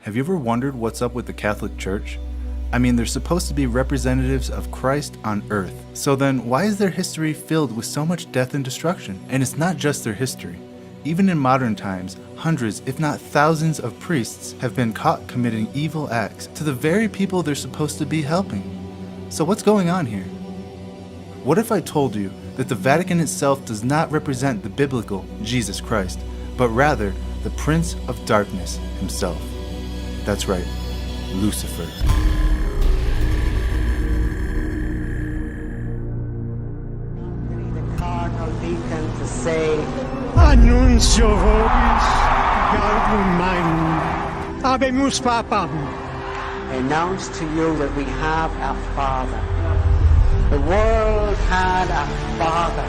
Have you ever wondered what's up with the Catholic Church? I mean, they're supposed to be representatives of Christ on earth. So then, why is their history filled with so much death and destruction? And it's not just their history. Even in modern times, hundreds, if not thousands of priests have been caught committing evil acts to the very people they're supposed to be helping. So what's going on here? What if I told you that the Vatican itself does not represent the biblical Jesus Christ, but rather the Prince of Darkness himself? That's right, Lucifer. The cardinal deacon to say, Annuncio vobis, gaudium magnum, habemus papam. announce to you that we have a Father. The world had a Father.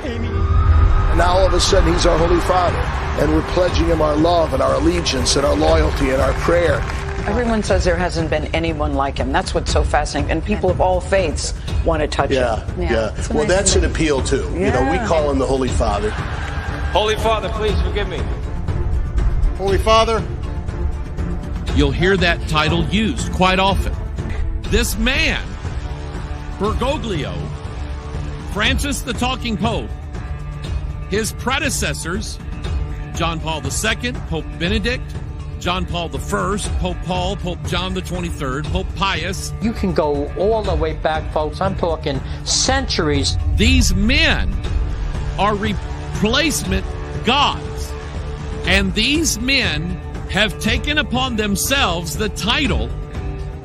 And now all of a sudden he's our Holy Father, and we're pledging him our love and our allegiance and our loyalty and our prayer. Everyone says there hasn't been anyone like him. That's what's so fascinating. And people of all faiths want to touch him. Yeah. Well, that's an appeal too. You know, we call him the Holy Father. Holy Father, please forgive me. Holy Father. You'll hear that title used quite often. This man, Bergoglio, Francis the Talking Pope, his predecessors, John Paul II, Pope Benedict, John Paul I, Pope Paul, Pope John the 23rd, Pope Pius. You can go all the way back, folks. I'm talking centuries. These men are replacement gods. And these men have taken upon themselves the title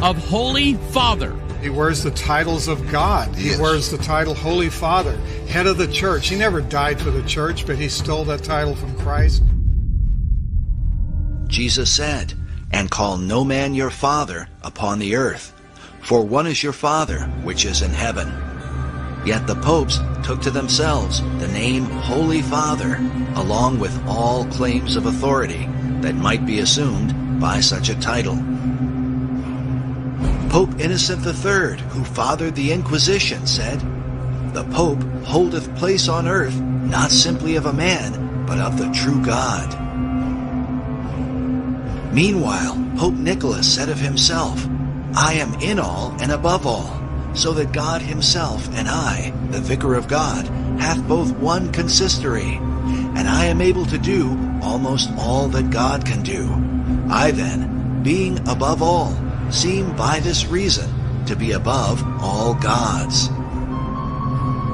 of Holy Father. He wears the titles of God. He wears the title Holy Father, head of the church. He never died for the church, but he stole that title from Christ. Jesus said, "And call no man your father upon the earth, for one is your Father which is in heaven." Yet the popes took to themselves the name Holy Father, along with all claims of authority that might be assumed by such a title. Pope Innocent III, who fathered the Inquisition, said, "The Pope holdeth place on earth, not simply of a man, but of the true God." Meanwhile, Pope Nicholas said of himself, "I am in all and above all, so that God himself and I, the Vicar of God, hath both one consistory, and I am able to do almost all that God can do. I then, being above all, seem by this reason to be above all gods."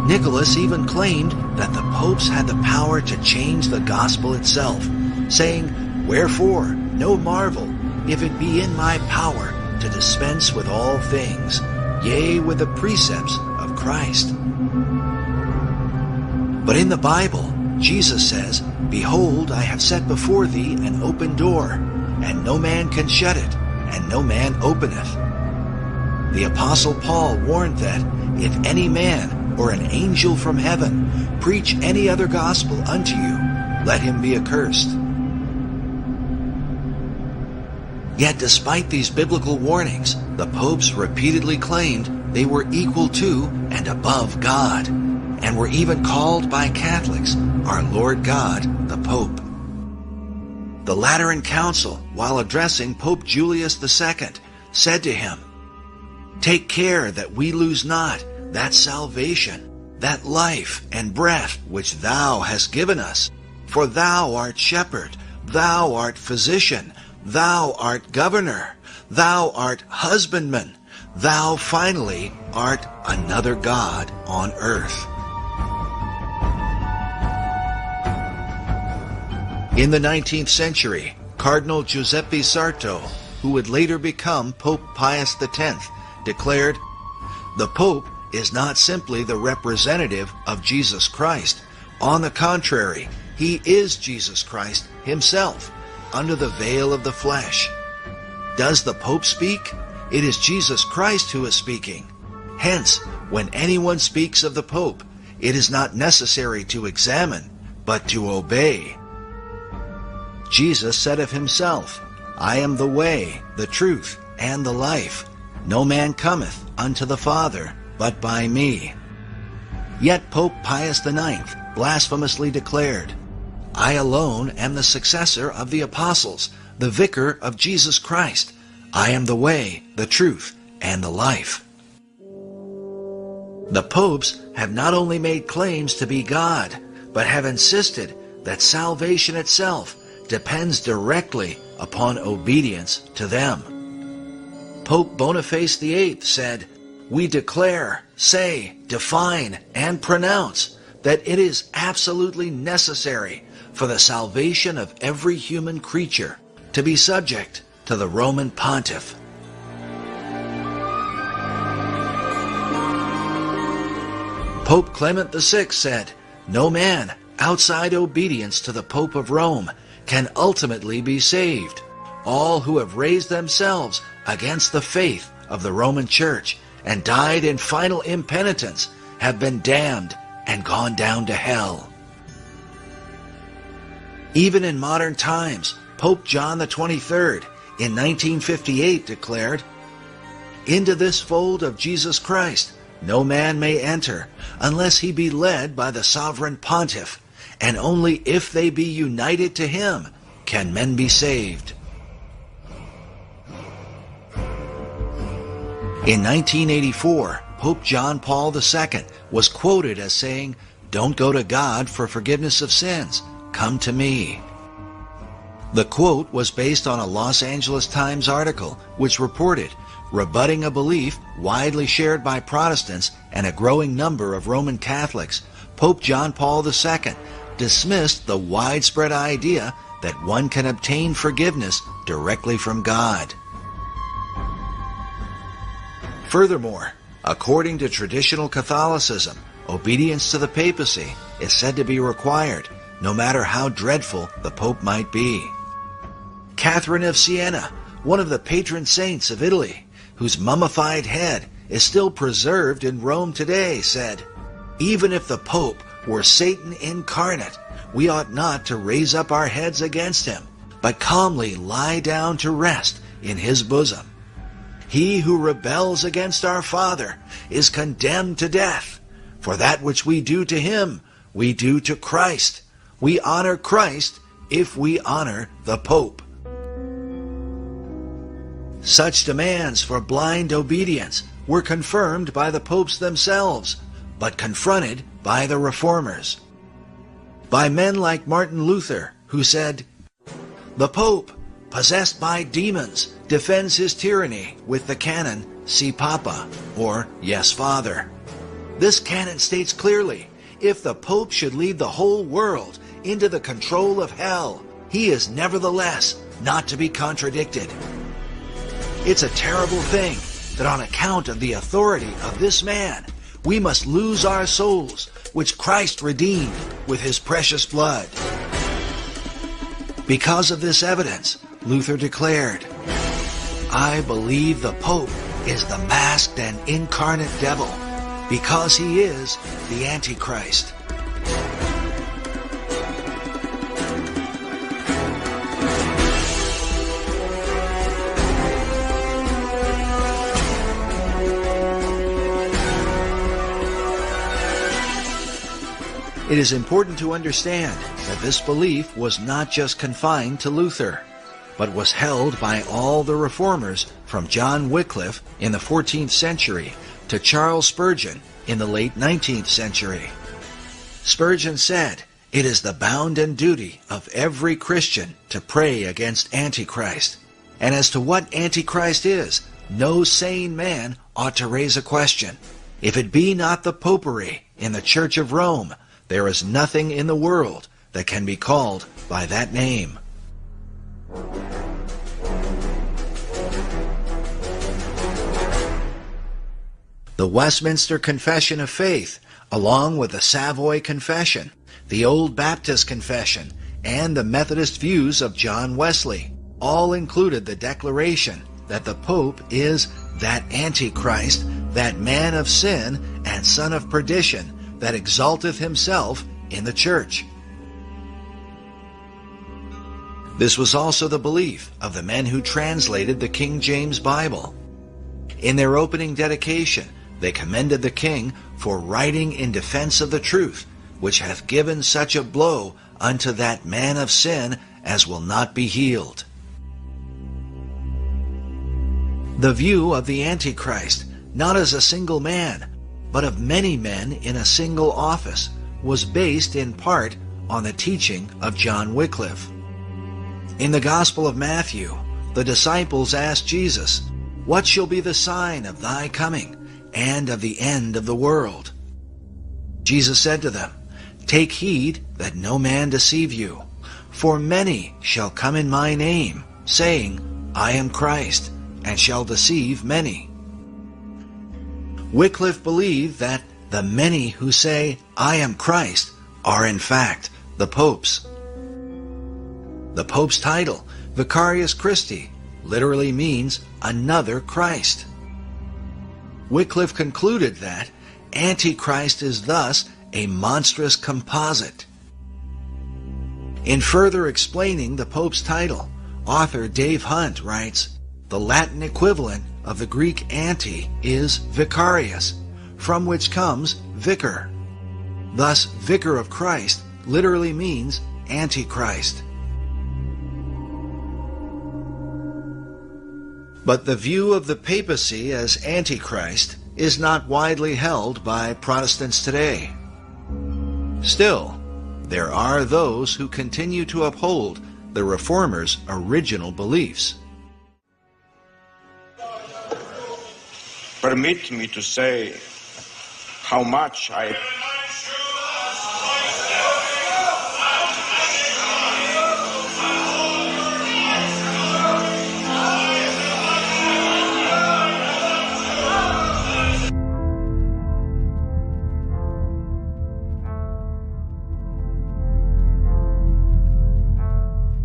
Nicholas even claimed that the popes had the power to change the gospel itself, saying, "Wherefore, no marvel, if it be in my power to dispense with all things, yea, with the precepts of Christ." But in the Bible, Jesus says, "Behold, I have set before thee an open door, and no man can shut it, and no man openeth." The Apostle Paul warned that, "If any man or an angel from heaven preach any other gospel unto you, let him be accursed." Yet despite these biblical warnings, the popes repeatedly claimed they were equal to and above God, and were even called by Catholics our Lord God, the Pope. The Lateran Council, while addressing Pope Julius II, said to him, "Take care that we lose not that salvation, that life and breath which thou hast given us, for thou art shepherd, thou art physician, thou art governor, thou art husbandman, thou finally art another God on earth." In the 19th century, Cardinal Giuseppe Sarto, who would later become Pope Pius X, declared, "The Pope is not simply the representative of Jesus Christ. On the contrary, he is Jesus Christ himself, under the veil of the flesh." Does the Pope speak? It is Jesus Christ who is speaking. Hence, when anyone speaks of the Pope, it is not necessary to examine, but to obey. Jesus said of himself, "I am the way, the truth, and the life. No man cometh unto the Father but by me." Yet Pope Pius IX blasphemously declared, "I alone am the successor of the apostles, the vicar of Jesus Christ. I am the way, the truth, and the life. The popes have not only made claims to be God, but have insisted that salvation itself depends directly upon obedience to them. Pope Boniface VIII said, "We declare, say, define, and pronounce that it is absolutely necessary for the salvation of every human creature to be subject to the Roman Pontiff." Pope Clement VI said, "No man outside obedience to the Pope of Rome can ultimately be saved. All who have raised themselves against the faith of the Roman Church and died in final impenitence have been damned and gone down to hell." Even in modern times, Pope John XXIII in 1958 declared, "Into this fold of Jesus Christ no man may enter unless he be led by the sovereign pontiff, and only if they be united to him can men be saved." In 1984, Pope John Paul II was quoted as saying, "Don't go to God for forgiveness of sins. Come to me." The quote was based on a Los Angeles Times article which reported, rebutting a belief widely shared by Protestants and a growing number of Roman Catholics, Pope John Paul II dismissed the widespread idea that one can obtain forgiveness directly from God. Furthermore, according to traditional Catholicism, obedience to the papacy is said to be required, no matter how dreadful the Pope might be. Catherine of Siena, one of the patron saints of Italy, whose mummified head is still preserved in Rome today, said, "Even if the Pope were Satan incarnate, we ought not to raise up our heads against him, but calmly lie down to rest in his bosom. He who rebels against our Father is condemned to death. For that which we do to him, we do to Christ. We honor Christ if we honor the Pope." Such demands for blind obedience were confirmed by the popes themselves, but confronted by the reformers. By men like Martin Luther, who said, "The Pope, possessed by demons, defends his tyranny with the canon, Si Papa, or Yes, Father. This canon states clearly, if the Pope should lead the whole world into the control of hell, he is nevertheless not to be contradicted. It's a terrible thing that on account of the authority of this man, we must lose our souls, which Christ redeemed with his precious blood." Because of this evidence, Luther declared, "I believe the Pope is the masked and incarnate devil, because he is the Antichrist." It is important to understand that this belief was not just confined to Luther, but was held by all the reformers from John Wycliffe in the 14th century to Charles Spurgeon in the late 19th century. Spurgeon said, "It is the bounden duty of every Christian to pray against Antichrist. And as to what Antichrist is, no sane man ought to raise a question. If it be not the popery in the Church of Rome, there is nothing in the world that can be called by that name." The Westminster Confession of Faith, along with the Savoy Confession, the Old Baptist Confession, and the Methodist views of John Wesley, all included the declaration that the Pope is that Antichrist, that man of sin and son of perdition, that exalteth himself in the church. This was also the belief of the men who translated the King James Bible. In their opening dedication, they commended the king for writing in defense of the truth, which hath given such a blow unto that man of sin as will not be healed. The view of the Antichrist, not as a single man, but of many men in a single office, was based in part on the teaching of John Wycliffe. In the Gospel of Matthew, the disciples asked Jesus, "What shall be the sign of thy coming and of the end of the world?" Jesus said to them, "Take heed that no man deceive you, for many shall come in my name, saying, I am Christ, and shall deceive many." Wycliffe believed that the many who say, "I am Christ," are in fact the popes. The pope's title, Vicarius Christi, literally means another Christ. Wycliffe concluded that Antichrist is thus a monstrous composite. In further explaining the pope's title, author Dave Hunt writes, "The Latin equivalent of the Greek anti is vicarius, from which comes vicar. Thus, vicar of Christ literally means Antichrist." But the view of the papacy as Antichrist is not widely held by Protestants today. Still, there are those who continue to uphold the Reformers' original beliefs. Permit me to say how much I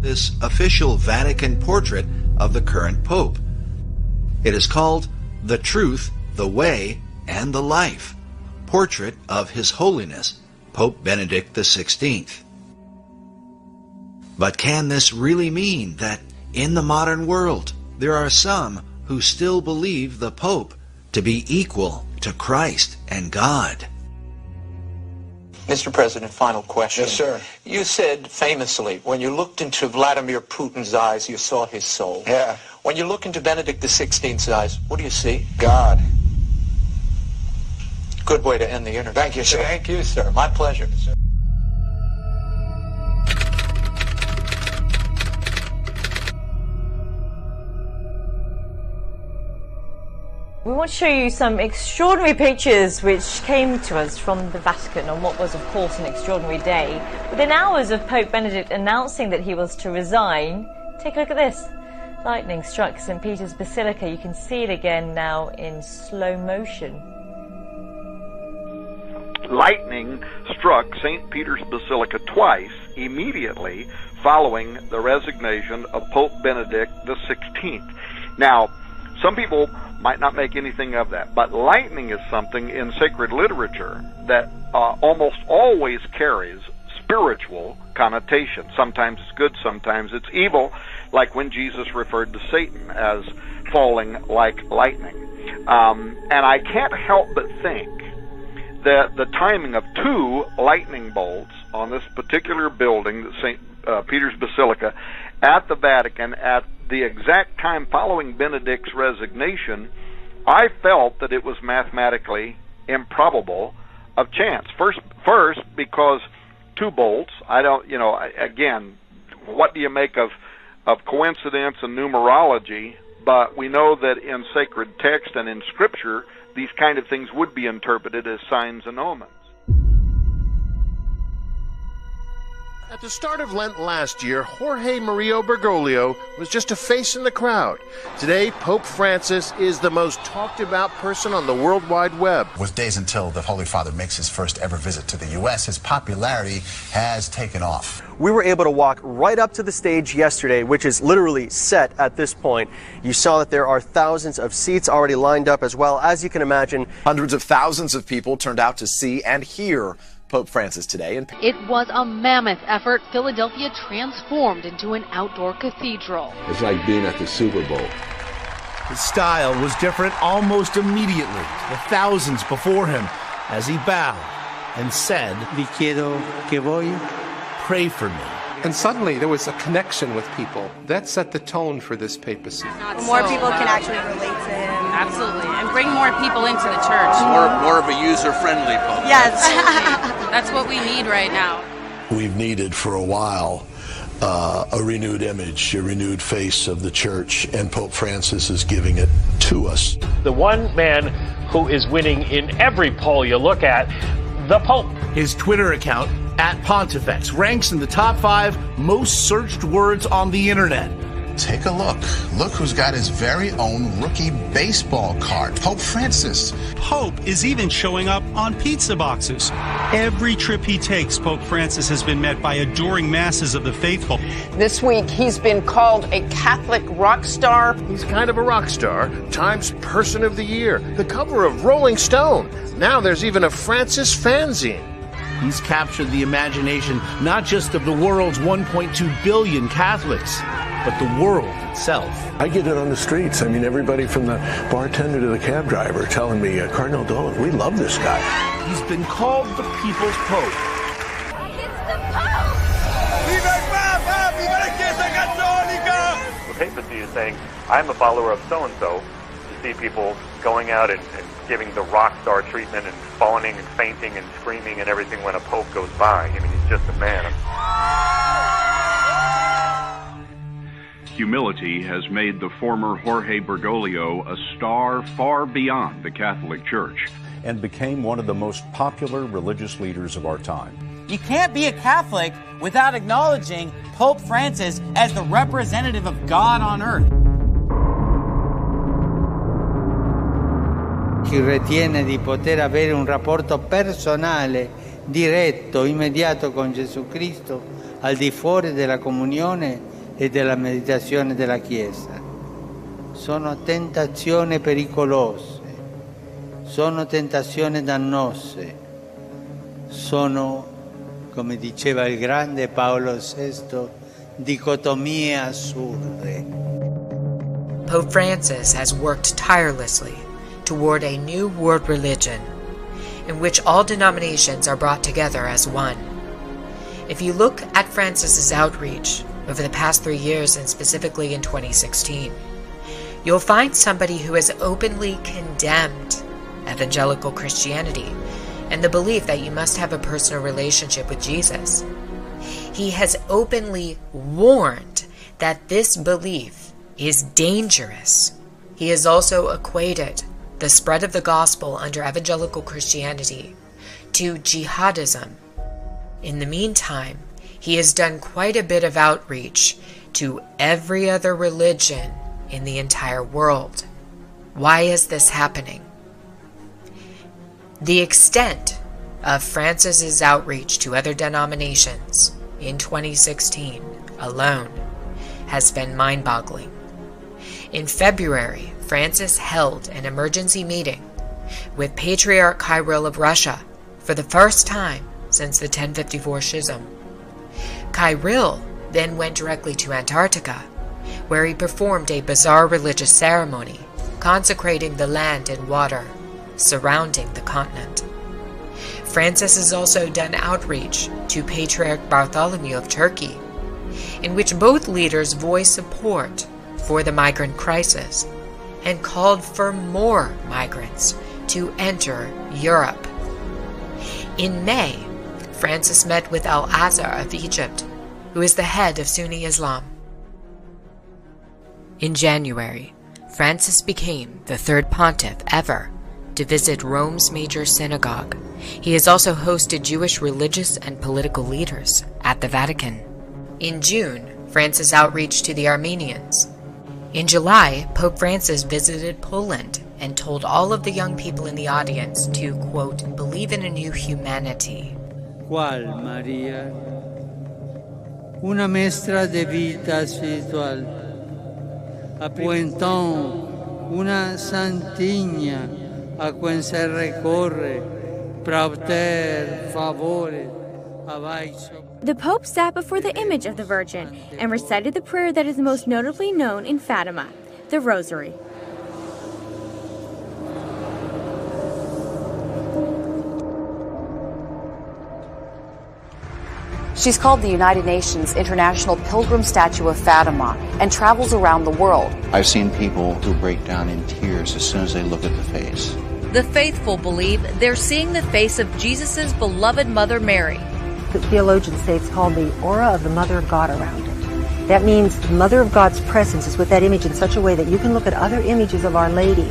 this official Vatican portrait of the current Pope. It is called The Truth, the Way, and the Life, Portrait of His Holiness, Pope Benedict XVI. But can this really mean that in the modern world there are some who still believe the Pope to be equal to Christ and God? Mr. President, final question. Yes, sir. You said famously, when you looked into Vladimir Putin's eyes, you saw his soul. Yeah. When you look into Benedict XVI's eyes, what do you see? God. Good way to end the interview. Thank you, sir. Thank you, sir. My pleasure. We want to show you some extraordinary pictures which came to us from the Vatican on what was, of course, an extraordinary day. Within hours of Pope Benedict announcing that he was to resign, take a look at this. Lightning struck St. Peter's Basilica. You can see it again now in slow motion. Lightning struck St. Peter's Basilica twice immediately following the resignation of Pope Benedict XVI. Now, some people might not make anything of that, but lightning is something in sacred literature that almost always carries spiritual connotation. Sometimes it's good, sometimes it's evil, like when Jesus referred to Satan as falling like lightning. And I can't help but think that the timing of two lightning bolts on this particular building, the St. Peter's Basilica, at the Vatican, at the exact time following Benedict's resignation, I felt that it was mathematically improbable of chance. First, because two bolts, I don't, again, what do you make of coincidence and numerology? But we know that in sacred text and in Scripture, these kind of things would be interpreted as signs and omens. At the start of Lent last year, Jorge Mario Bergoglio was just a face in the crowd. Today, Pope Francis is the most talked about person on the World Wide Web. With days until the Holy Father makes his first ever visit to the U.S., his popularity has taken off. We were able to walk right up to the stage yesterday, which is literally set at this point. You saw that there are thousands of seats already lined up as well. As you can imagine, hundreds of thousands of people turned out to see and hear Pope Francis today. It was a mammoth effort. Philadelphia transformed into an outdoor cathedral. It's like being at the Super Bowl. His style was different almost immediately. The thousands before him as he bowed and said, "Pray for me." And suddenly there was a connection with people. That set the tone for this papacy. More people can actually relate to him. Absolutely. And bring more people into the church. More of a user-friendly pope. Yes. That's what we need right now. We've needed for a while a renewed image, a renewed face of the church, and Pope Francis is giving it to us. The one man who is winning in every poll you look at, the Pope. His Twitter account, @Pontifex, ranks in the top 5 most searched words on the internet. Take a look. Look who's got his very own rookie baseball card, Pope Francis. Pope is even showing up on pizza boxes. Every trip he takes, Pope Francis has been met by adoring masses of the faithful. This week, he's been called a Catholic rock star. He's kind of a rock star. Times Person of the Year. The cover of Rolling Stone. Now there's even a Francis fanzine. He's captured the imagination not just of the world's 1.2 billion Catholics, but the world itself. I get it on the streets. I mean, everybody from the bartender to the cab driver telling me, Cardinal Dolan, we love this guy. He's been called the People's Pope. The papacy is saying, I'm a follower of so-and-so. You see people going out and giving the rock star treatment and fawning and fainting and screaming and everything when a pope goes by. I mean, he's just a man. Humility has made the former Jorge Bergoglio a star far beyond the Catholic Church, and became one of the most popular religious leaders of our time. You can't be a Catholic without acknowledging Pope Francis as the representative of God on earth. Chi ritiene di poter avere un rapporto personale, diretto, immediato con Gesù Cristo, al di fuori della comunione e della meditazione della Chiesa. Sono tentazioni pericolose, sono tentazioni dannose, sono, come diceva il grande Paolo VI, dicotomie assurde. Pope Francis has worked tirelessly toward a new world religion in which all denominations are brought together as one. If you look at Francis's outreach over the past 3 years, and specifically in 2016, you'll find somebody who has openly condemned evangelical Christianity and the belief that you must have a personal relationship with Jesus. He has openly warned that this belief is dangerous. He has also equated the spread of the gospel under evangelical Christianity to jihadism. In the meantime, he has done quite a bit of outreach to every other religion in the entire world. Why is this happening? The extent of Francis's outreach to other denominations in 2016 alone has been mind-boggling. In February, Francis held an emergency meeting with Patriarch Kirill of Russia for the first time since the 1054 schism. Kirill then went directly to Antarctica, where he performed a bizarre religious ceremony consecrating the land and water surrounding the continent. Francis has also done outreach to Patriarch Bartholomew of Turkey, in which both leaders voiced support for the migrant crisis and called for more migrants to enter Europe. In May, Francis met with Al-Azhar of Egypt, who is the head of Sunni Islam. In January, Francis became the third pontiff ever to visit Rome's major synagogue. He has also hosted Jewish religious and political leaders at the Vatican. In June, Francis outreached to the Armenians. In July, Pope Francis visited Poland and told all of the young people in the audience to, quote, believe in a new humanity. ¿Cuál, María? Una maestra de vida espiritual. O então, una santinha a quem se recorre para obter favores abaixo. The Pope sat before the image of the Virgin and recited the prayer that is most notably known in Fatima, the Rosary. She's called the United Nations International Pilgrim Statue of Fatima and travels around the world. I've seen people who break down in tears as soon as they look at the face. The faithful believe they're seeing the face of Jesus' beloved Mother Mary. The theologians say it's called the aura of the Mother of God around it. That means the Mother of God's presence is with that image in such a way that you can look at other images of Our Lady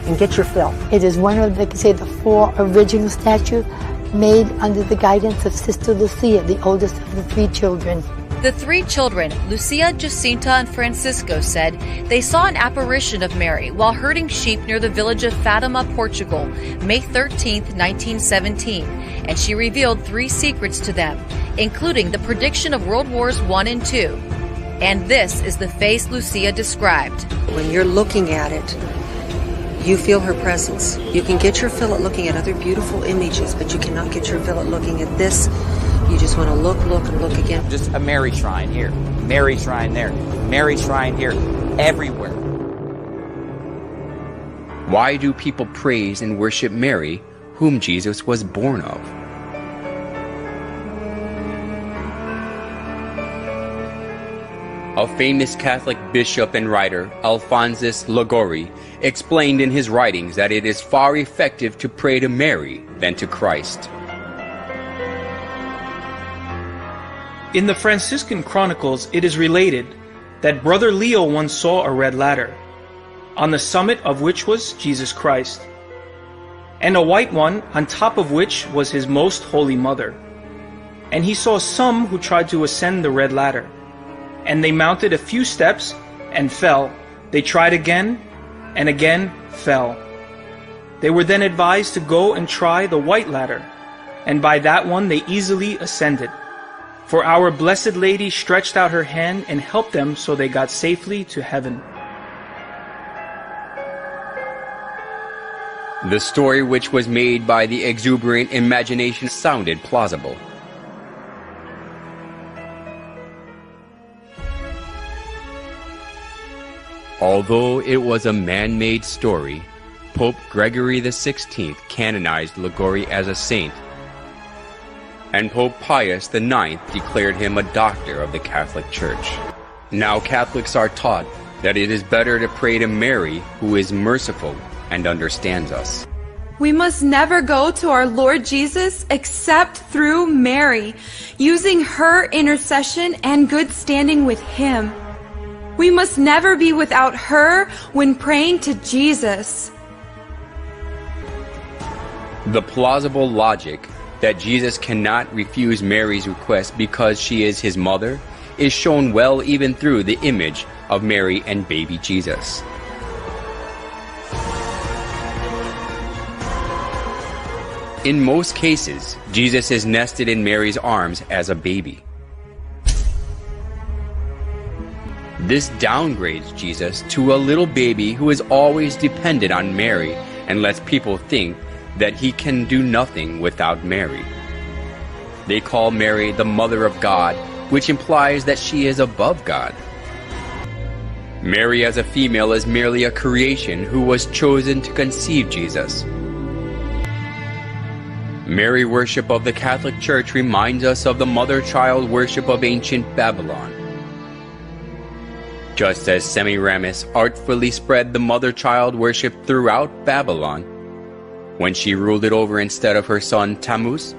and get your fill. It is one of, they could say, the 4 original statues made under the guidance of Sister Lucia, the oldest of the 3 children. The 3 children, Lucia, Jacinta, and Francisco, said they saw an apparition of Mary while herding sheep near the village of Fatima, Portugal, May 13, 1917, and she revealed 3 secrets to them, including the prediction of World Wars I and II. And this is the face Lucia described. When you're looking at it, you feel her presence. You can get your fill at looking at other beautiful images, but you cannot get your fill at looking at this. You just want to look, and look again. Just a Mary shrine here, Mary shrine there, Mary shrine here, everywhere. Why do people praise and worship Mary, whom Jesus was born of? A famous Catholic bishop and writer, Alphonsus Liguori, explained in his writings that it is far effective to pray to Mary than to Christ. In the Franciscan Chronicles, it is related that Brother Leo once saw a red ladder, on the summit of which was Jesus Christ, and a white one on top of which was his most holy mother. And he saw some who tried to ascend the red ladder, and they mounted a few steps and fell. They tried again and again fell. They were then advised to go and try the white ladder, and by that one they easily ascended. For our Blessed Lady stretched out her hand and helped them, so they got safely to heaven. The story, which was made by the exuberant imagination, sounded plausible. Although it was a man-made story, Pope Gregory XVI canonized Liguori as a saint, and Pope Pius IX declared him a doctor of the Catholic Church. Now Catholics are taught that it is better to pray to Mary, who is merciful and understands us. We must never go to our Lord Jesus except through Mary, using her intercession and good standing with Him. We must never be without her when praying to Jesus. The plausible logic that Jesus cannot refuse Mary's request because she is his mother is shown well even through the image of Mary and baby Jesus. In most cases, Jesus is nested in Mary's arms as a baby. This downgrades Jesus to a little baby who is always dependent on Mary and lets people think that he can do nothing without Mary. They call Mary the Mother of God, which implies that she is above God. Mary as a female is merely a creation who was chosen to conceive Jesus. Mary worship of the Catholic Church reminds us of the mother-child worship of ancient Babylon. Just as Semiramis artfully spread the mother-child worship throughout Babylon, when she ruled it over instead of her son Tammuz,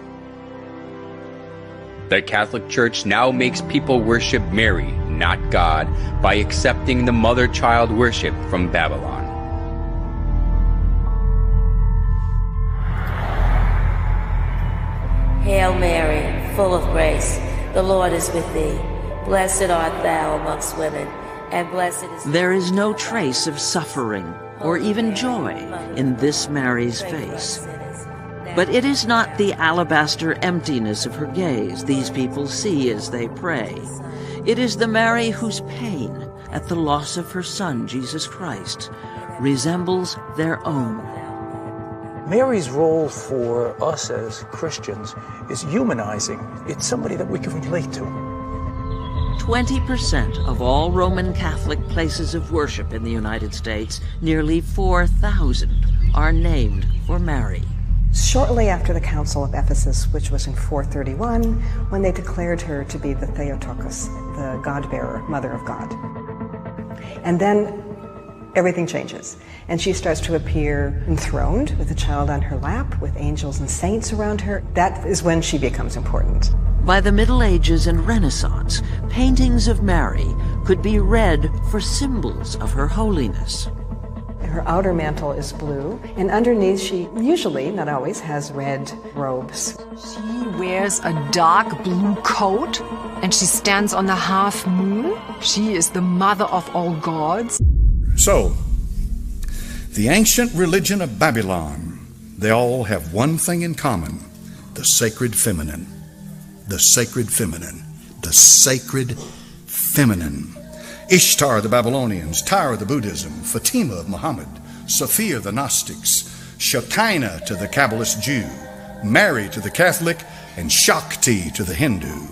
the Catholic Church now makes people worship Mary, not God, by accepting the mother-child worship from Babylon. Hail Mary, full of grace, the Lord is with thee. Blessed art thou amongst women, and blessed is... There is no trace of suffering or even joy in this Mary's face. But it is not the alabaster emptiness of her gaze these people see as they pray. It is the Mary whose pain at the loss of her son, Jesus Christ, resembles their own. Mary's role for us as Christians is humanizing. It's somebody that we can relate to. 20% of all Roman Catholic places of worship in the United States, nearly 4,000, are named for Mary. Shortly after the Council of Ephesus, which was in 431, when they declared her to be the Theotokos, the God-bearer, Mother of God. And then everything changes, and she starts to appear enthroned with a child on her lap, with angels and saints around her. That is when she becomes important. By the Middle Ages and Renaissance, paintings of Mary could be read for symbols of her holiness. Her outer mantle is blue, and underneath she usually, not always, has red robes. She wears a dark blue coat, and she stands on the half moon. She is the mother of all gods. So, the ancient religion of Babylon, they all have one thing in common: the sacred feminine. The sacred feminine. The sacred feminine. Ishtar the Babylonians, Tyre the Buddhism, Fatima of Muhammad, Sophia the Gnostics, Shekinah to the Kabbalist Jew, Mary to the Catholic, and Shakti to the Hindu.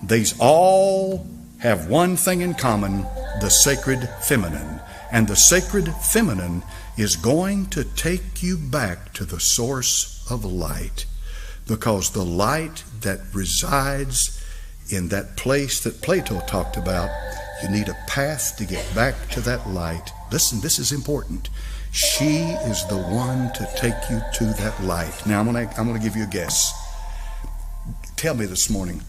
These all have one thing in common: the sacred feminine. And the sacred feminine is going to take you back to the source of light, because the light that resides in that place that Plato talked about, you need a path to get back to that light. Listen, this is important. She is the one to take you to that light. Now, I'm going to give you a guess. Tell me this morning,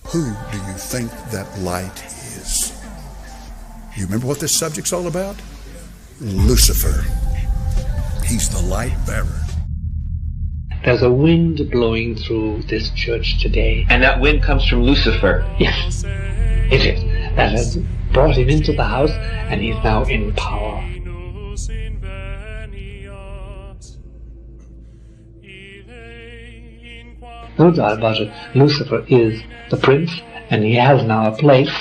who do you think that light is? You remember what this subject's all about? Lucifer. He's the light bearer. There's a wind blowing through this church today. And that wind comes from Lucifer. Yes, it is. That has brought him into the house, and he's now in power. No doubt about it, Lucifer is the prince, and he has now a place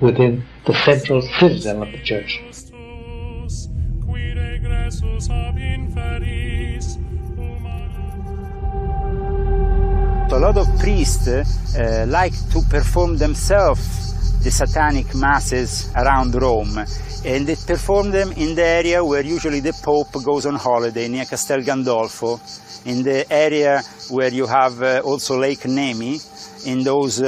within the central citadel of the church. A lot of priests like to perform themselves the satanic masses around Rome, and they perform them in the area where usually the Pope goes on holiday, near Castel Gandolfo, in the area where you have also Lake Nemi, in those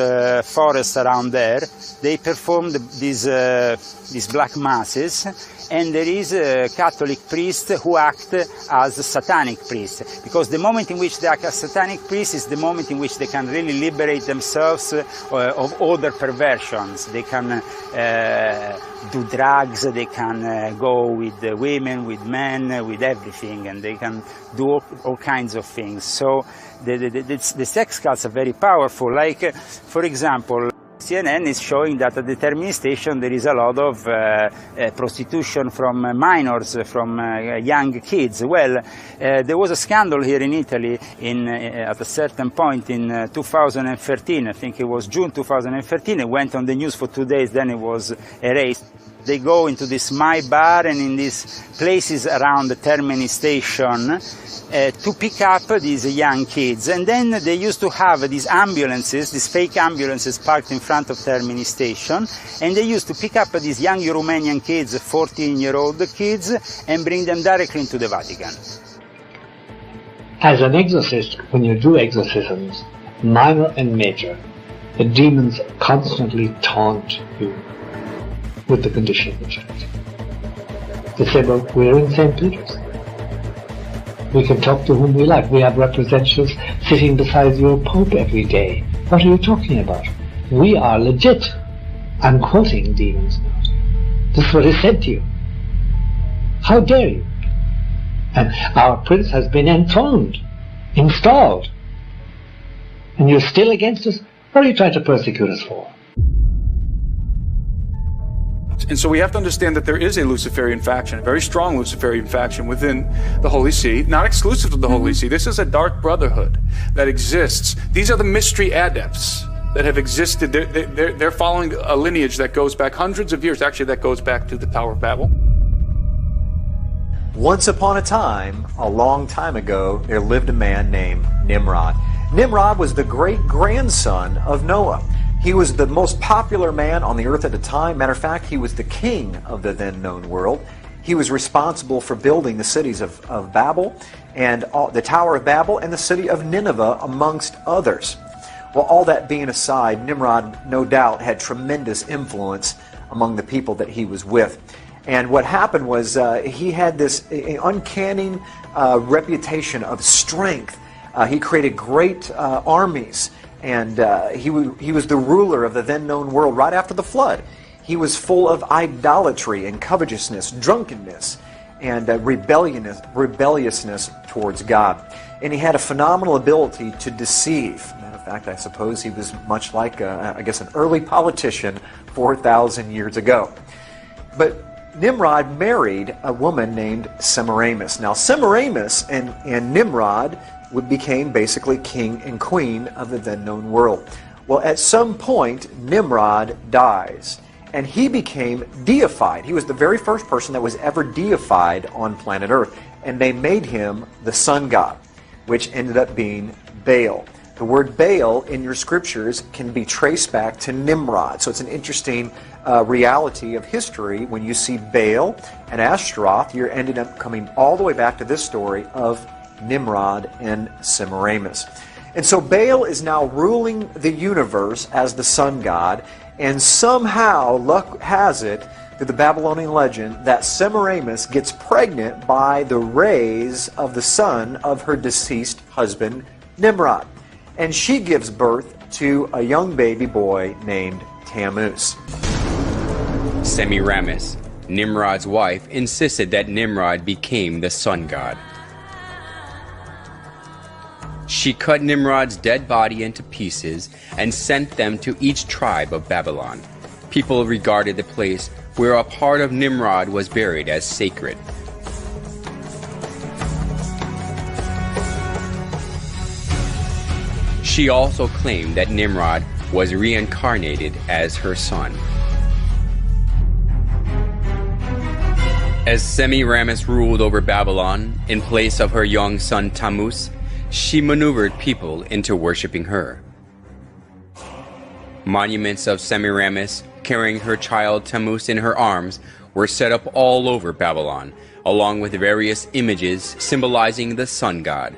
forests around there. They perform these black masses, and there is a Catholic priest who act as a satanic priest, because the moment in which they act as satanic priest is the moment in which they can really liberate themselves of other perversions. They can do drugs, they can go with women, with men, with everything, and they can do all kinds of things. So the sex cults are very powerful. Like, for example, CNN is showing that at the terminal station there is a lot of prostitution from minors, from young kids. Well, there was a scandal here in Italy at a certain point in 2013, I think it was June 2013, it went on the news for 2 days, then it was erased. They go into this My Bar and in these places around the Termini station to pick up these young kids. And then they used to have these ambulances, these fake ambulances parked in front of Termini station, and they used to pick up these young Romanian kids, 14-year-old kids, and bring them directly into the Vatican. As an exorcist, when you do exorcisms, minor and major, the demons constantly taunt you with the condition of the church. They say, well, we're in St. Peter's. We can talk to whom we like. We have representatives sitting beside your Pope every day. What are you talking about? We are legit. I'm quoting demons now. This is what is said to you. How dare you? And our prince has been enthroned, installed. And you're still against us? What are you trying to persecute us for? And so we have to understand that there is a Luciferian faction, a very strong Luciferian faction within the Holy See, not exclusive to the Holy See. This is a dark brotherhood that exists. These are the mystery adepts that have existed. They're following a lineage that goes back hundreds of years. Actually, that goes back to the Tower of Babel. Once upon a time, a long time ago, there lived a man named Nimrod. Nimrod was the great-grandson of Noah. He was the most popular man on the earth at the time. Matter of fact, he was the king of the then known world. He He was responsible for building the cities of Babel, and the Tower of Babel, and the city of Nineveh, amongst others. Well, all that being aside, Nimrod, no doubt, had tremendous influence among the people that he was with. And what happened was he had this uncanny reputation of strength. He created great armies, and he was the ruler of the then-known world right after the flood. He was full of idolatry and covetousness, drunkenness, and rebelliousness towards God. And he had a phenomenal ability to deceive. Matter of fact, I suppose he was much like, I guess, an early politician 4,000 years ago. But Nimrod married a woman named Semiramis. Now, Semiramis and Nimrod became basically king and queen of the then-known world. Well, at some point, Nimrod dies, and he became deified. He was the very first person that was ever deified on planet Earth, and they made him the sun god, which ended up being Baal. The word Baal in your scriptures can be traced back to Nimrod, so it's an interesting reality of history. When you see Baal and Ashtaroth, you're ended up coming all the way back to this story of Nimrod and Semiramis. And so Baal is now ruling the universe as the sun god, and somehow luck has it through the Babylonian legend that Semiramis gets pregnant by the rays of the sun of her deceased husband Nimrod, and she gives birth to a young baby boy named Tammuz. Semiramis, Nimrod's wife, insisted that Nimrod became the sun god. She cut Nimrod's dead body into pieces and sent them to each tribe of Babylon. People regarded the place where a part of Nimrod was buried as sacred. She also claimed that Nimrod was reincarnated as her son. As Semiramis ruled over Babylon in place of her young son Tammuz, she maneuvered people into worshiping her. Monuments of Semiramis carrying her child Tammuz in her arms were set up all over Babylon, along with various images symbolizing the sun god.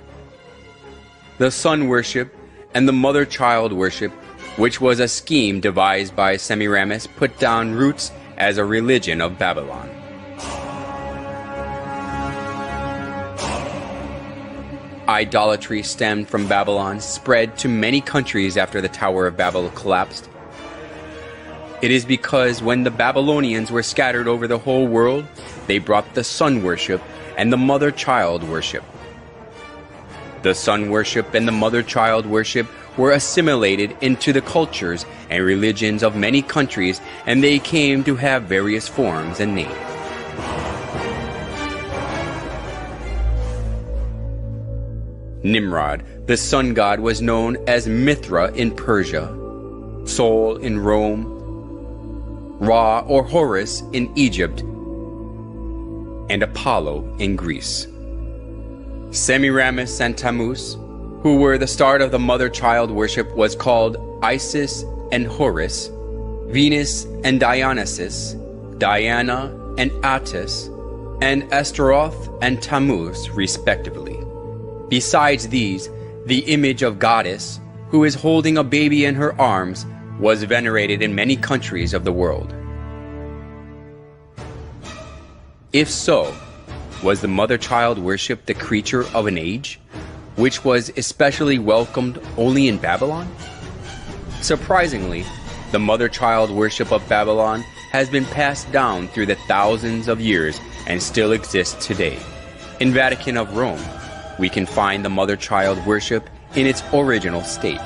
The sun worship and the mother-child worship, which was a scheme devised by Semiramis, put down roots as a religion of Babylon. Idolatry stemmed from Babylon, spread to many countries after the Tower of Babel collapsed. It is because when the Babylonians were scattered over the whole world, they brought the sun worship and the mother-child worship. The sun worship and the mother-child worship were assimilated into the cultures and religions of many countries, and they came to have various forms and names. Nimrod, the sun god, was known as Mithra in Persia, Sol in Rome, Ra or Horus in Egypt, and Apollo in Greece. Semiramis and Tammuz, who were the start of the mother-child worship, was called Isis and Horus, Venus and Dionysus, Diana and Attis, and Astaroth and Tammuz, respectively. Besides these, the image of goddess, who is holding a baby in her arms, was venerated in many countries of the world. If so, was the mother-child worship the creature of an age, which was especially welcomed only in Babylon? Surprisingly, the mother-child worship of Babylon has been passed down through the thousands of years and still exists today. In Vatican of Rome, we can find the mother-child worship in its original state.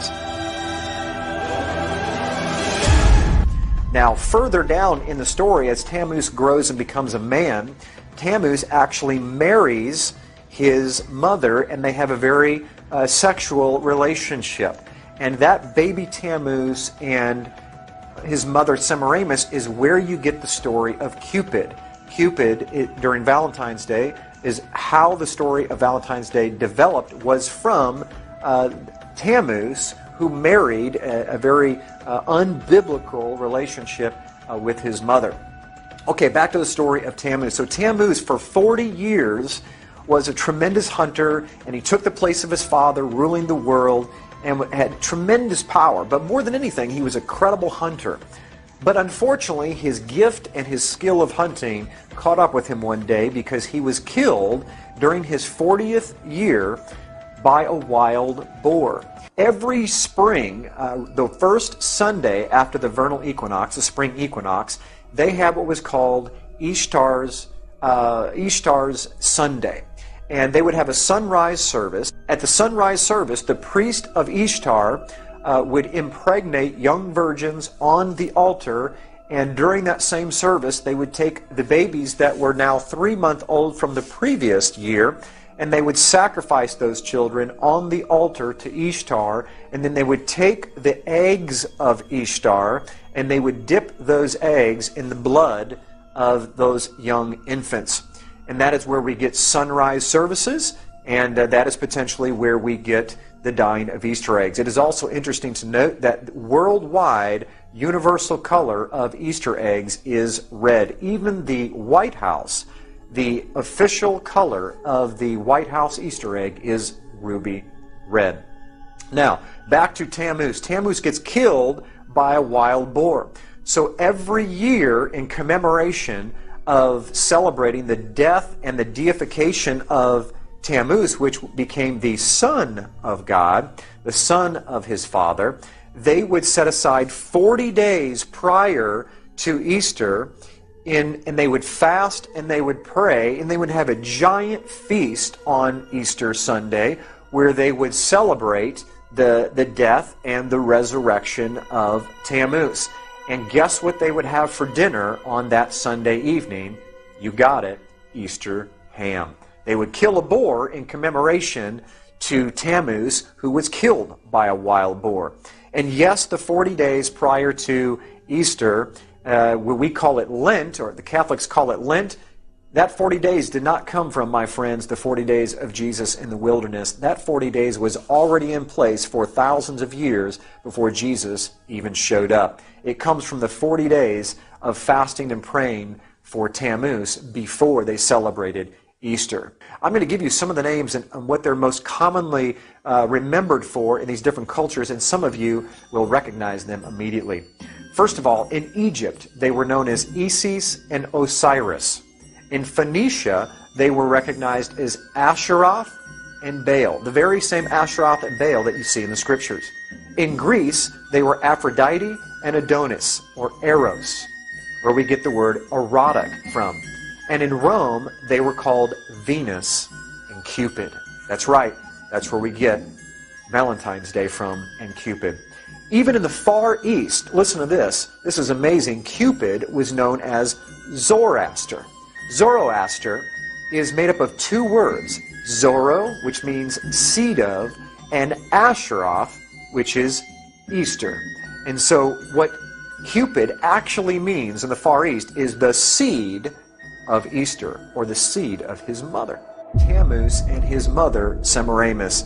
Now, further down in the story, as Tammuz grows and becomes a man, Tammuz actually marries his mother, and they have a very sexual relationship. And that baby Tammuz and his mother Semiramis is where you get the story of Cupid. Cupid, during Valentine's Day, is how the story of Valentine's Day developed, was from Tammuz, who married a very unbiblical relationship with his mother. Okay, back to the story of Tammuz. So Tammuz, for 40 years, was a tremendous hunter, and he took the place of his father, ruling the world, and had tremendous power. But more than anything, he was a credible hunter. But unfortunately, his gift and his skill of hunting caught up with him one day, because he was killed during his 40th year by a wild boar. Every spring, the first Sunday after the vernal equinox, the spring equinox, they had what was called Ishtar's Sunday. And they would have a sunrise service. At the sunrise service, the priest of Ishtar would impregnate young virgins on the altar, and during that same service, they would take the babies that were now 3-month-old from the previous year, and they would sacrifice those children on the altar to Ishtar, and then they would take the eggs of Ishtar, and they would dip those eggs in the blood of those young infants. And that is where we get sunrise services, and that is potentially where we get the dyeing of Easter eggs. It is also interesting to note that worldwide universal color of Easter eggs is red. Even the White House, the official color of the White House Easter egg is ruby red. Now, back to Tammuz. Tammuz gets killed by a wild boar. So every year, in commemoration of celebrating the death and the deification of Tammuz, which became the son of God, the son of his father, they would set aside 40 days prior to Easter, and they would fast and they would pray, and they would have a giant feast on Easter Sunday where they would celebrate the death and the resurrection of Tammuz. And guess what they would have for dinner on that Sunday evening? You got it, Easter ham. They would kill a boar in commemoration to Tammuz, who was killed by a wild boar. And yes, the 40 days prior to Easter, where we call it Lent, or the Catholics call it Lent, that 40 days did not come from, my friends, the 40 days of Jesus in the wilderness. That 40 days was already in place for thousands of years before Jesus even showed up. It comes from the 40 days of fasting and praying for Tammuz before they celebrated Easter. I'm going to give you some of the names and what they're most commonly remembered for in these different cultures, and some of you will recognize them immediately. First of all, in Egypt, they were known as Isis and Osiris. In Phoenicia, they were recognized as Asheroth and Baal, the very same Asheroth and Baal that you see in the Scriptures. In Greece, they were Aphrodite and Adonis, or Eros, where we get the word erotic from. And in Rome, they were called Venus and Cupid. That's right, that's where we get Valentine's Day from, and Cupid. Even in the Far East, listen to this, this is amazing, Cupid was known as Zoroaster. Zoroaster is made up of two words, Zoro, which means seed of, and Asheroth, which is Easter. And so what Cupid actually means in the Far East is the seed of Easter, or the seed of his mother, Tammuz, and his mother, Semiramis.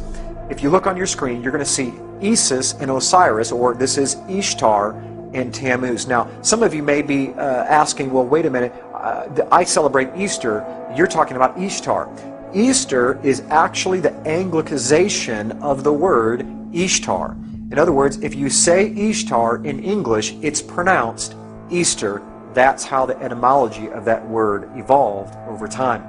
If you look on your screen, you're going to see Isis and Osiris, or this is Ishtar and Tammuz. Now, some of you may be asking, well, wait a minute, I celebrate Easter, you're talking about Ishtar. Easter is actually the Anglicization of the word Ishtar. In other words, if you say Ishtar in English, it's pronounced Easter. That's how the etymology of that word evolved over time.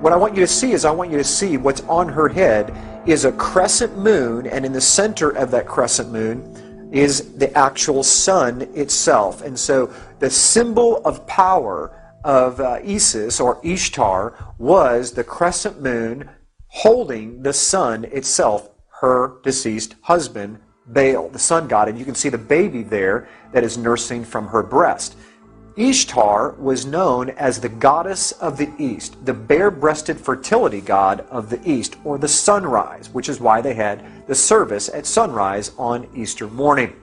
What I want you to see is, I want you to see what's on her head is a crescent moon, and in the center of that crescent moon is the actual sun itself. And so the symbol of power of Isis, or Ishtar, was the crescent moon holding the sun itself, her deceased husband, Baal, the sun god. And you can see the baby there that is nursing from her breast. Ishtar was known as the goddess of the East, the bare-breasted fertility god of the East, or the sunrise, which is why they had the service at sunrise on Easter morning.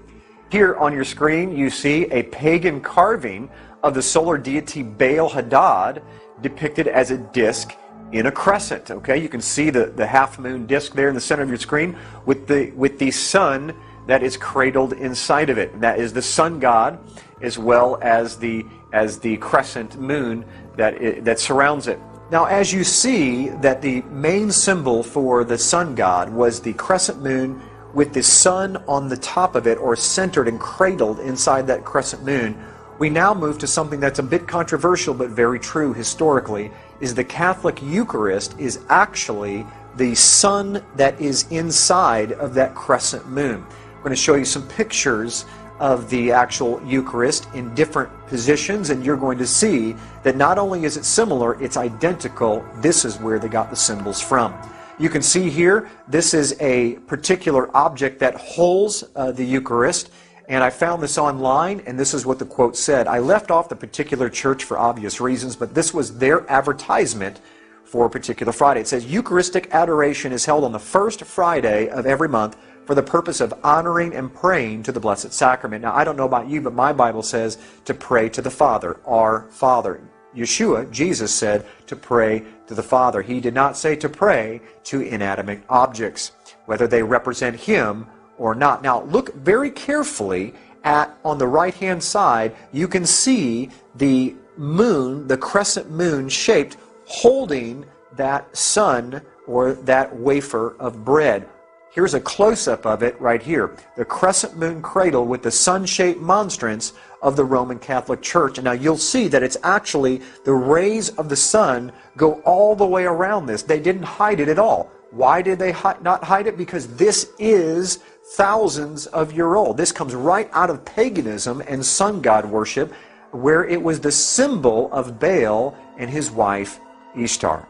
Here on your screen you see a pagan carving of the solar deity Baal Hadad depicted as a disc in a crescent. Okay, you can see the half-moon disc there in the center of your screen with the sun that is cradled inside of it. And that is the sun god, as well as the as the crescent moon that surrounds it. Now, as you see that the main symbol for the sun god was the crescent moon with the sun on the top of it, or centered and cradled inside that crescent moon, we now move to something that's a bit controversial but very true historically, is the Catholic Eucharist is actually the sun that is inside of that crescent moon. I'm going to show you some pictures of the actual Eucharist in different positions, and you're going to see that not only is it similar, it's identical. This is where they got the symbols from. You can see here, this is a particular object that holds the Eucharist, and I found this online, and this is what the quote said. I left off the particular church for obvious reasons, but this was their advertisement for a particular Friday. It says, Eucharistic adoration is held on the first Friday of every month for the purpose of honoring and praying to the Blessed Sacrament. Now, I don't know about you, but my Bible says to pray to the Father, our Father. Yeshua, Jesus, said to pray to the Father. He did not say to pray to inanimate objects, whether they represent Him or not. Now, look very carefully at, on the right-hand side, you can see the moon, the crescent moon shaped, holding that sun or that wafer of bread. Here's a close-up of it right here. The crescent moon cradle with the sun-shaped monstrance of the Roman Catholic Church. And now you'll see that it's actually the rays of the sun go all the way around this. They didn't hide it at all. Why did they not hide it? Because this is thousands of years old. This comes right out of paganism and sun god worship, where it was the symbol of Baal and his wife Ishtar.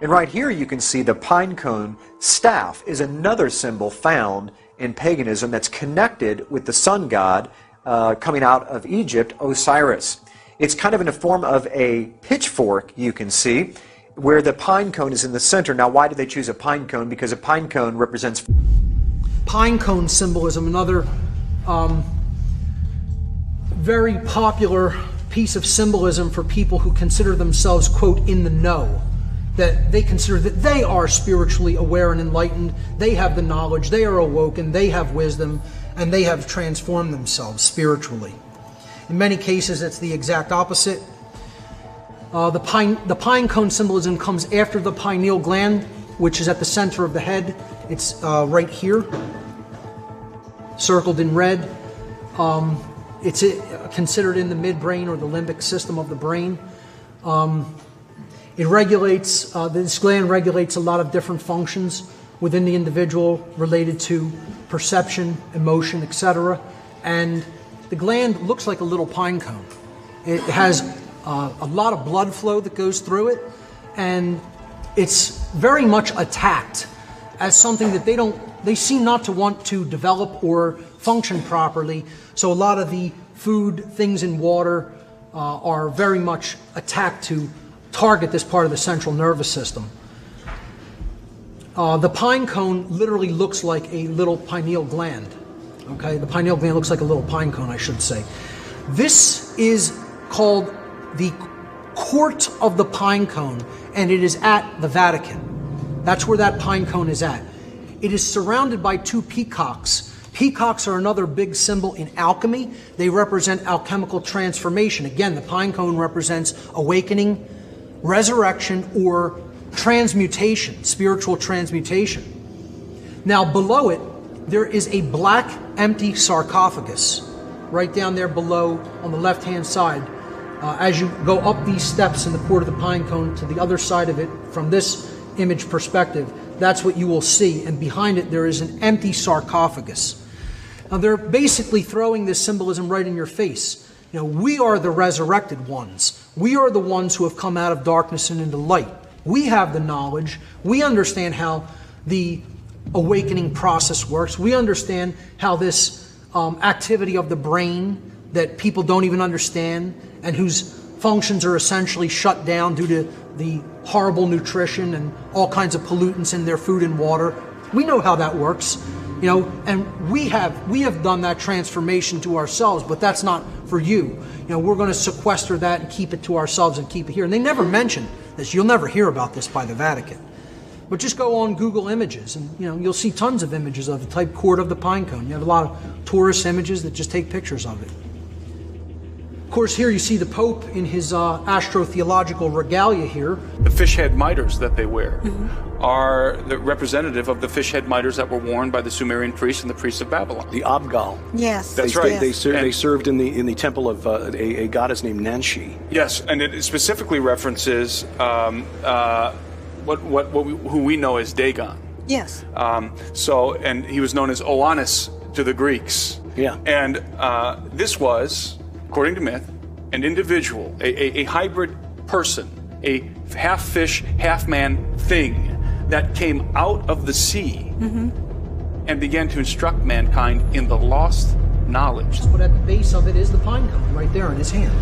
And right here you can see the pine cone staff is another symbol found in paganism that's connected with the sun god coming out of Egypt, Osiris. It's kind of in the form of a pitchfork, you can see, where the pine cone is in the center. Now, why did they choose a pine cone? Because a pine cone represents... Pine cone symbolism, another very popular piece of symbolism for people who consider themselves, quote, in the know. That they consider that they are spiritually aware and enlightened, they have the knowledge, they are awoken, they have wisdom, and they have transformed themselves spiritually. In many cases, it's the exact opposite. The pine cone symbolism comes after the pineal gland, which is at the center of the head. It's right here, circled in red. It's considered in the midbrain or the limbic system of the brain. It regulates, this gland regulates a lot of different functions within the individual related to perception, emotion, etc. And the gland looks like a little pine cone. It has a lot of blood flow that goes through it, and it's very much attacked as something that they seem not to want to develop or function properly. So a lot of the food, things in water are very much attacked to target this part of the central nervous system. The pine cone literally looks like a little pineal gland. Okay, the pineal gland looks like a little pine cone, I should say. This is called the Court of the Pine Cone, and it is at the Vatican. That's where that pine cone is at. It is surrounded by two peacocks. Peacocks are another big symbol in alchemy. They represent alchemical transformation. Again, the pine cone represents awakening, resurrection, or transmutation, spiritual transmutation. Now below it, there is a black empty sarcophagus right down there below on the left-hand side. As you go up these steps in the Court of the Pine Cone to the other side of it, from this image perspective, that's what you will see. And behind it, there is an empty sarcophagus. Now, they're basically throwing this symbolism right in your face. You know, we are the resurrected ones. We are the ones who have come out of darkness and into light. We have the knowledge. We understand how the awakening process works. We understand how this activity of the brain that people don't even understand and whose functions are essentially shut down due to the horrible nutrition and all kinds of pollutants in their food and water. We know how that works, you know, and we have done that transformation to ourselves, but that's not for you. You know, we're going to sequester that and keep it to ourselves and keep it here. And they never mention this. You'll never hear about this by the Vatican. But just go on Google Images and, you know, you'll see tons of images of the type Court of the Pine Cone. You have a lot of tourist images that just take pictures of it. Of course, here you see the Pope in his astrotheological regalia here. The fish head miters that they wear are the representative of the fish head miters that were worn by the Sumerian priests and the priests of Babylon. The Abgal. Yes. That's right. They served in the temple of a goddess named Nanshi. Yes, and it specifically references who we know as Dagon. Yes. And he was known as Oannes to the Greeks. Yeah. And this was, according to myth, an individual, a hybrid person, a half fish, half man thing that came out of the sea and began to instruct mankind in the lost knowledge. But at the base of it is the pine cone right there in his hand.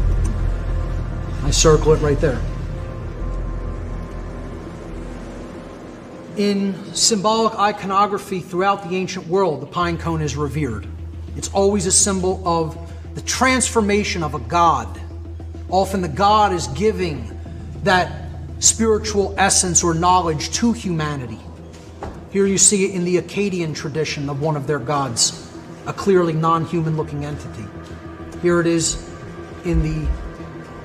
I circle it right there. In symbolic iconography throughout the ancient world, the pine cone is revered. It's always a symbol of the transformation of a god. Often the god is giving that spiritual essence or knowledge to humanity. Here you see it in the Akkadian tradition of one of their gods, a clearly non-human looking entity. Here it is in the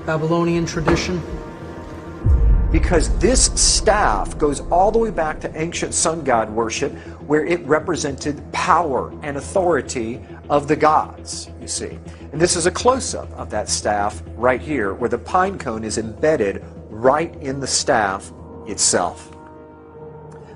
Babylonian tradition. Because this staff goes all the way back to ancient sun god worship, where it represented power and authority of the gods, you see. And this is a close-up of that staff right here, where the pine cone is embedded right in the staff itself.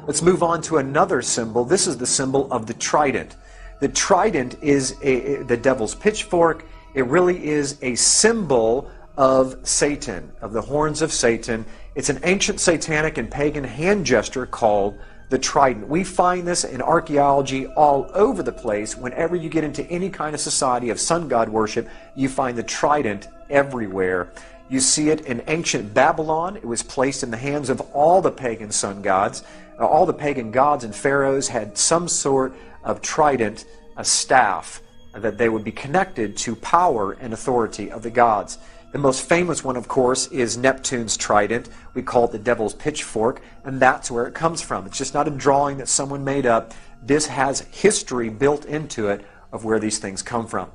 Let's move on to another symbol. This is the symbol of the trident. The trident is the devil's pitchfork. It really is a symbol of Satan, of the horns of Satan. It's an ancient satanic and pagan hand gesture called the trident. We find this in archaeology all over the place. Whenever you get into any kind of society of sun god worship, you find the trident everywhere. You see it in ancient Babylon. It was placed in the hands of all the pagan sun gods. All the pagan gods and pharaohs had some sort of trident, a staff, that they would be connected to power and authority of the gods. The most famous one, of course, is Neptune's trident. We call it the devil's pitchfork, and that's where it comes from. It's just not a drawing that someone made up. This has history built into it of where these things come from.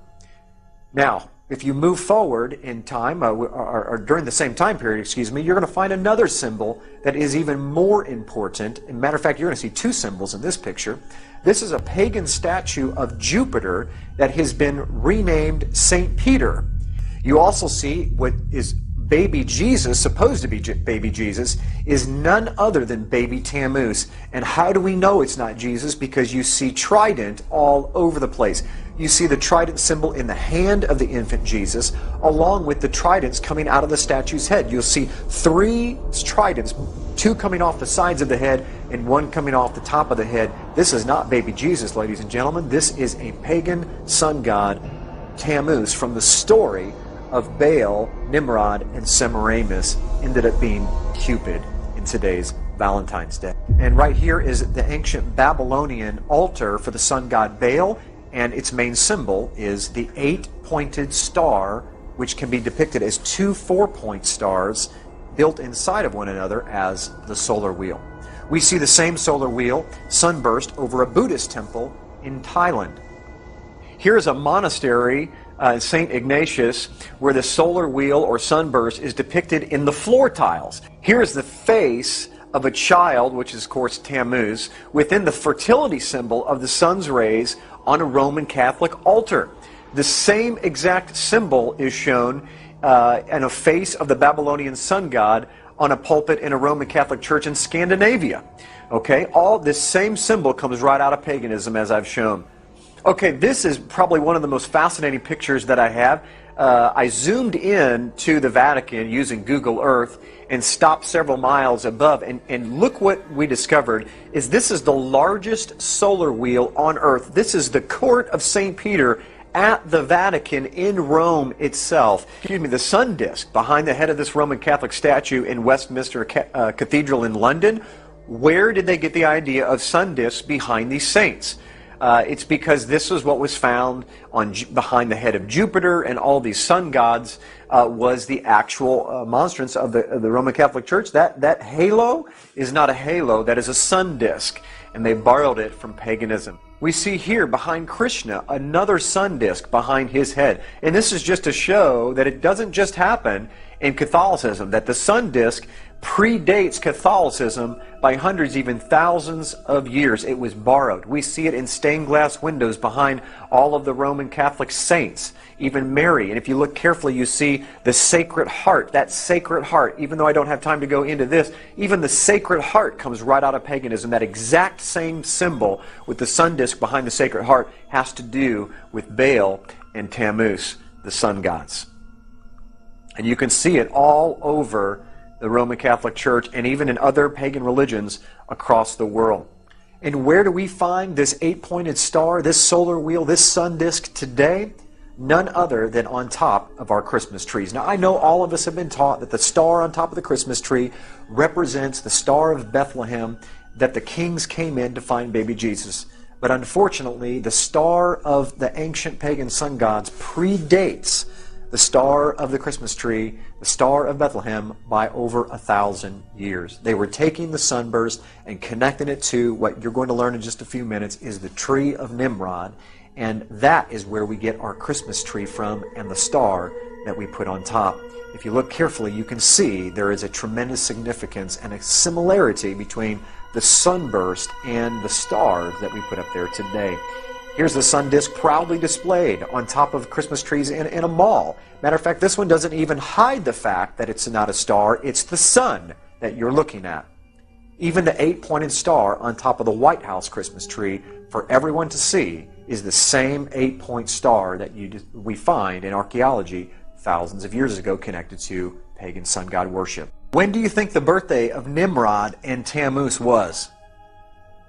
Now, if you move forward in time, or during the same time period, you're going to find another symbol that is even more important. As a matter of fact, you're going to see two symbols in this picture. This is a pagan statue of Jupiter that has been renamed St. Peter. You also see what is baby Jesus, supposed to be baby Jesus, is none other than baby Tammuz. And how do we know it's not Jesus? Because you see trident all over the place. You see the trident symbol in the hand of the infant Jesus, along with the tridents coming out of the statue's head. You'll see three tridents, two coming off the sides of the head and one coming off the top of the head. This is not baby Jesus, ladies and gentlemen. This is a pagan sun god, Tammuz, from the story of Baal, Nimrod, and Semiramis, ended up being Cupid in today's Valentine's Day. And right here is the ancient Babylonian altar for the sun god Baal, and its main symbol is the 8-pointed star, which can be depicted as two 4-point stars built inside of one another as the solar wheel. We see the same solar wheel sunburst over a Buddhist temple in Thailand. Here's a monastery, St. Ignatius, where the solar wheel or sunburst is depicted in the floor tiles. Here's the face of a child, which is of course Tammuz, within the fertility symbol of the sun's rays on a Roman Catholic altar. The same exact symbol is shown in a face of the Babylonian sun god on a pulpit in a Roman Catholic church in Scandinavia. Okay, all this same symbol comes right out of paganism, as I've shown. Okay, this is probably one of the most fascinating pictures that I have. I zoomed in to the Vatican using Google Earth and stopped several miles above, and look what we discovered is this is the largest solar wheel on Earth. This is the court of St. Peter at the Vatican in Rome itself. The sun disk behind the head of this Roman Catholic statue in Westminster Cathedral in London. Where did they get the idea of sun disks behind these saints? It's because this was what was found behind the head of Jupiter and all these sun gods was the actual monstrance of the Roman Catholic Church. That halo is not a halo, that is a sun disk, and they borrowed it from paganism. We see here behind Krishna another sun disk behind his head. And this is just to show that it doesn't just happen in Catholicism, that the sun disk predates Catholicism by hundreds, even thousands of years. It was borrowed. We see it in stained glass windows behind all of the Roman Catholic saints, even Mary. And if you look carefully, you see the Sacred Heart. That Sacred Heart, even though I don't have time to go into this, even the Sacred Heart comes right out of paganism. That exact same symbol with the sun disk behind the Sacred Heart has to do with Baal and Tammuz, the sun gods. And you can see it all over the Roman Catholic Church and even in other pagan religions across the world. And where do we find this 8-pointed star, this solar wheel, this sun disk today? None other than on top of our Christmas trees. Now, I know all of us have been taught that the star on top of the Christmas tree represents the Star of Bethlehem, that the kings came in to find baby Jesus. But unfortunately, the star of the ancient pagan sun gods predates the star of the Christmas tree, the Star of Bethlehem, by over 1,000 years. They were taking the sunburst and connecting it to what you're going to learn in just a few minutes is the tree of Nimrod. And that is where we get our Christmas tree from and the star that we put on top. If you look carefully, you can see there is a tremendous significance and a similarity between the sunburst and the star that we put up there today. Here's the sun disk proudly displayed on top of Christmas trees in a mall. Matter of fact, this one doesn't even hide the fact that it's not a star. It's the sun that you're looking at. Even the 8-pointed star on top of the White House Christmas tree for everyone to see is the same 8-point star that we find in archaeology thousands of years ago connected to pagan sun god worship. When do you think the birthday of Nimrod and Tammuz was?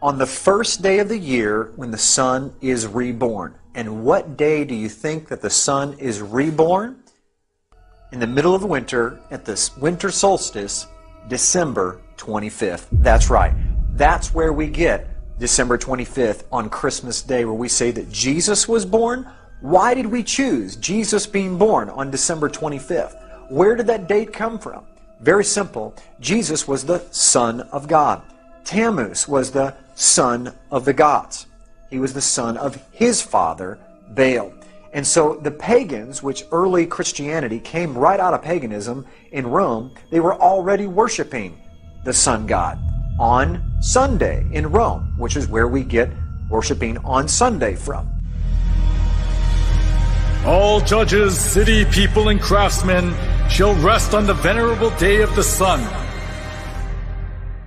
On the first day of the year when the sun is reborn. And what day do you think that the sun is reborn? In the middle of winter, at this winter solstice, December 25th. That's right. That's where we get December 25th on Christmas Day, where we say that Jesus was born. Why did we choose Jesus being born on December 25th? Where did that date come from? Very simple. Jesus was the Son of God. Tammuz was the son of the gods. He was the son of his father, Baal. And so the pagans, which early Christianity came right out of paganism in Rome, they were already worshiping the sun god on Sunday in Rome, which is where we get worshiping on Sunday from. All judges, city people, and craftsmen shall rest on the venerable day of the sun.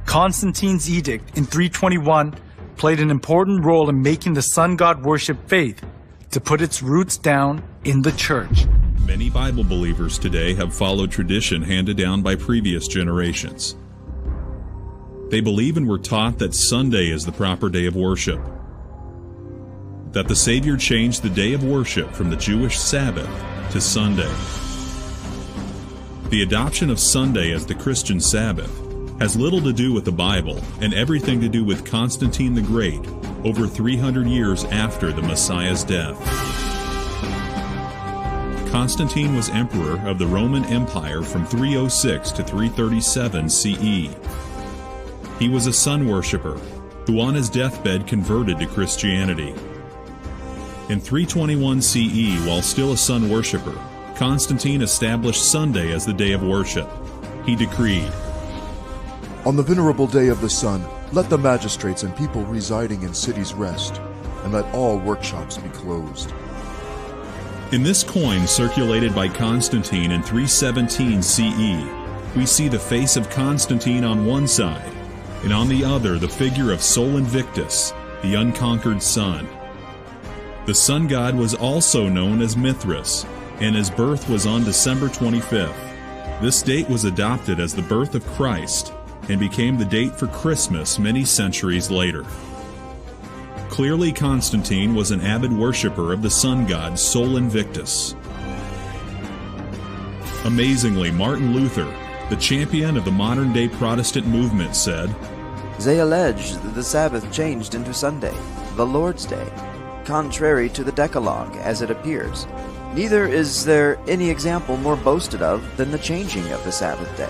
Constantine's edict in 321 played an important role in making the sun god worship faith to put its roots down in the church. Many Bible believers today have followed tradition handed down by previous generations. They believe and were taught that Sunday is the proper day of worship, that the Savior changed the day of worship from the Jewish Sabbath to Sunday. The adoption of Sunday as the Christian Sabbath has little to do with the Bible and everything to do with Constantine the Great over 300 years after the Messiah's death. Constantine was emperor of the Roman Empire from 306 to 337 CE. He was a sun worshipper who on his deathbed converted to Christianity. In 321 CE, while still a sun worshipper, Constantine established Sunday as the day of worship. He decreed, "On the venerable day of the sun, let the magistrates and people residing in cities rest, and let all workshops be closed." In this coin circulated by Constantine in 317 CE, we see the face of Constantine on one side, and on the other the figure of Sol Invictus, the unconquered sun. The sun god was also known as Mithras, and his birth was on December 25th. This date was adopted as the birth of Christ, and became the date for Christmas many centuries later. Clearly, Constantine was an avid worshipper of the sun god Sol Invictus. Amazingly, Martin Luther, the champion of the modern-day Protestant movement, said, "They allege that the Sabbath changed into Sunday, the Lord's Day, contrary to the Decalogue as it appears. Neither is there any example more boasted of than the changing of the Sabbath day.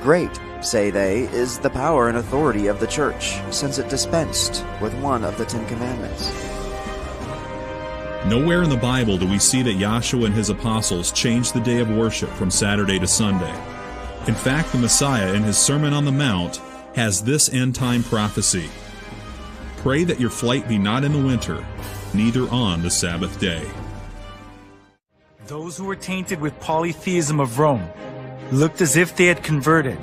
Great say they, is the power and authority of the church, since it dispensed with one of the 10 Commandments. Nowhere in the Bible do we see that Yahshua and his apostles changed the day of worship from Saturday to Sunday. In fact, the Messiah in his Sermon on the Mount has this end-time prophecy: "Pray that your flight be not in the winter, neither on the Sabbath day." Those who were tainted with polytheism of Rome looked as if they had converted,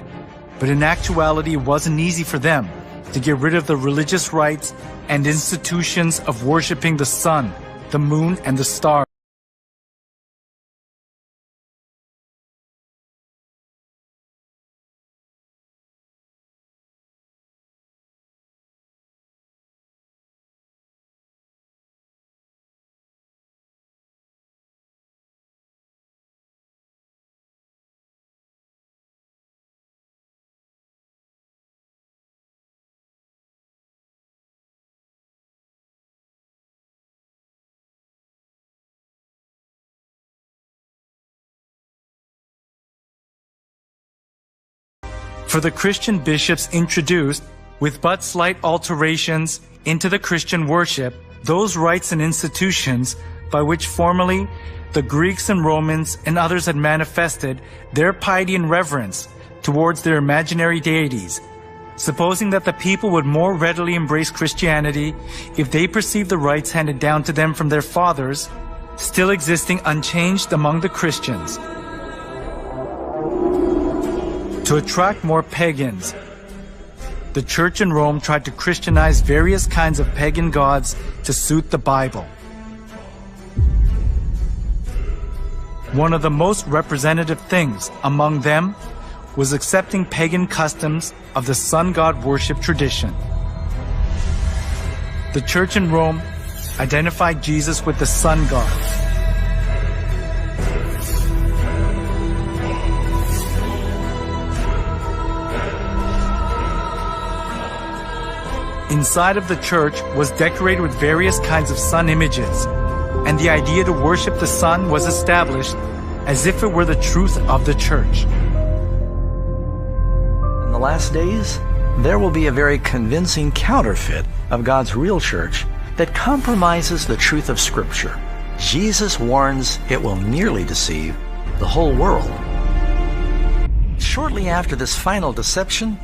but in actuality it wasn't easy for them to get rid of the religious rites and institutions of worshiping the sun, the moon, and the stars. For the Christian bishops introduced, with but slight alterations, into the Christian worship, those rites and institutions by which formerly the Greeks and Romans and others had manifested their piety and reverence towards their imaginary deities, supposing that the people would more readily embrace Christianity if they perceived the rites handed down to them from their fathers, still existing unchanged among the Christians. To attract more pagans, the church in Rome tried to Christianize various kinds of pagan gods to suit the Bible. One of the most representative things among them was accepting pagan customs of the sun god worship tradition. The church in Rome identified Jesus with the sun god. Inside of the church was decorated with various kinds of sun images, and the idea to worship the sun was established as if it were the truth of the church. In the last days, there will be a very convincing counterfeit of God's real church that compromises the truth of Scripture. Jesus warns it will nearly deceive the whole world. Shortly after this final deception,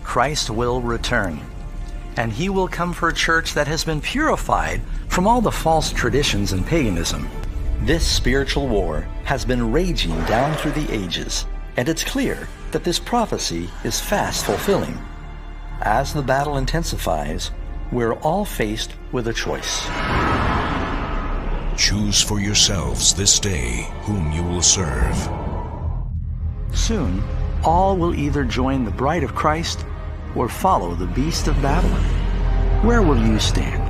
Christ will return, and he will come for a church that has been purified from all the false traditions and paganism. This spiritual war has been raging down through the ages, and it's clear that this prophecy is fast fulfilling. As the battle intensifies, we're all faced with a choice. Choose for yourselves this day whom you will serve. Soon, all will either join the bride of Christ or follow the beast of Babylon. Where will you stand?